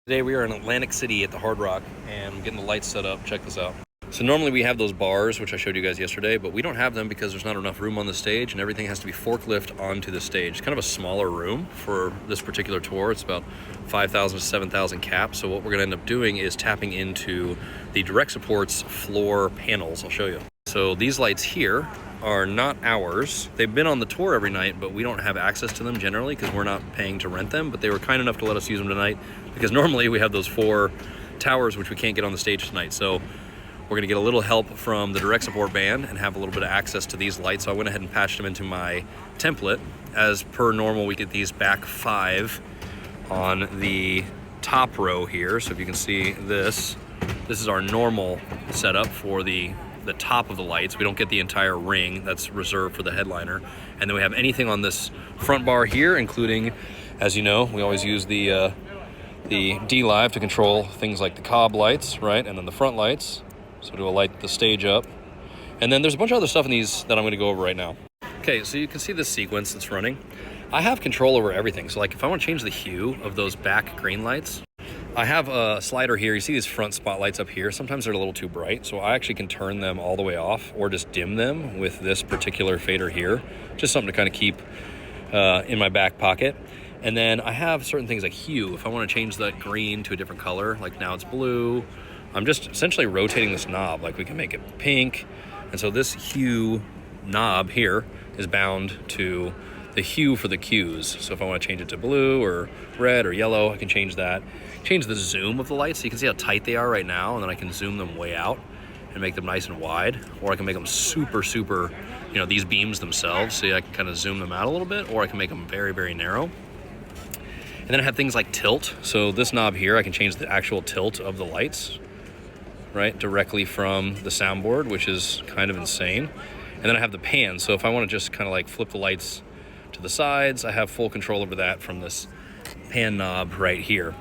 Today we are in Atlantic City at the Hard Rock, and I'm getting the lights set up. Check this out. So normally we have those bars, which I showed you guys yesterday, but we don't have them because there's not enough room on the stage, and everything has to be forklift onto the stage. It's kind of a smaller room for this particular tour. It's about 5,000 to 7,000 caps. So what we're gonna end up doing is tapping into the direct supports floor panels. I'll show you. So these lights here are not ours. They've been on the tour every night, but we don't have access to them generally because we're not paying to rent them, but they were kind enough to let us use them tonight because normally we have those 4 towers which we can't get on the stage tonight. So we're gonna get a little help from the direct support band and have a little bit of access to these lights. So I went ahead and patched them into my template. As per normal, we get these back 5 on the top row here. So if you can see this is our normal setup for the top of the lights. We don't get the entire ring that's reserved for the headliner. And then we have anything on this front bar here, including, as you know, we always use the D Live to control things like the cob lights, right? And then the front lights. So to light the stage up. And then there's a bunch of other stuff in these that I'm gonna go over right now. Okay, so you can see this sequence that's running. I have control over everything. So like if I wanna change the hue of those back green lights, I have a slider here. You see these front spotlights up here. Sometimes they're a little too bright. So I actually can turn them all the way off or just dim them with this particular fader here. Just something to kind of keep in my back pocket. And then I have certain things like hue. If I wanna change that green to a different color, like now it's blue, I'm just essentially rotating this knob. Like we can make it pink. And so this hue knob here is bound to the hue for the cues. So if I want to change it to blue or red or yellow, I can change that. Change the zoom of the lights so you can see how tight they are right now, and then I can zoom them way out and make them nice and wide. Or I can make them super, you know, these beams themselves, so I can kind of zoom them out a little bit, or I can make them very, very narrow. And then I have things like tilt. So this knob here, I can change the actual tilt of the lights, right, directly from the soundboard, which is kind of insane. And then I have the pan. So if I want to just kind of like flip the lights to the sides, I have full control over that from this pan knob right here.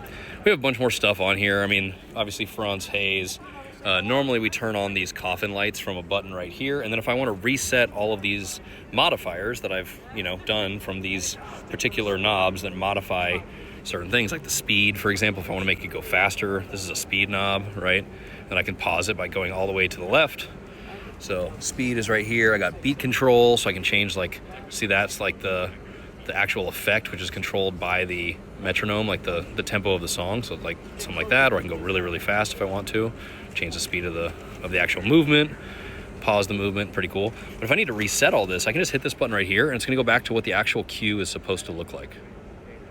We have a bunch more stuff on here. I mean, obviously fronts, haze. Normally we turn on these coffin lights from a button right here. And then if I want to reset all of these modifiers that I've, you know, done from these particular knobs that modify certain things, like the speed, for example, if I want to make it go faster, this is a speed knob, right? Then I can pause it by going all the way to the left. So speed is right here. I got beat control, so I can change, like, see, that's like the actual effect, which is controlled by the metronome, like the tempo of the song. So like something like that, or I can go really, really fast if I want to. Change the speed of the actual movement, pause the movement, pretty cool. But if I need to reset all this, I can just hit this button right here, and it's gonna go back to what the actual cue is supposed to look like.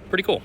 Pretty cool.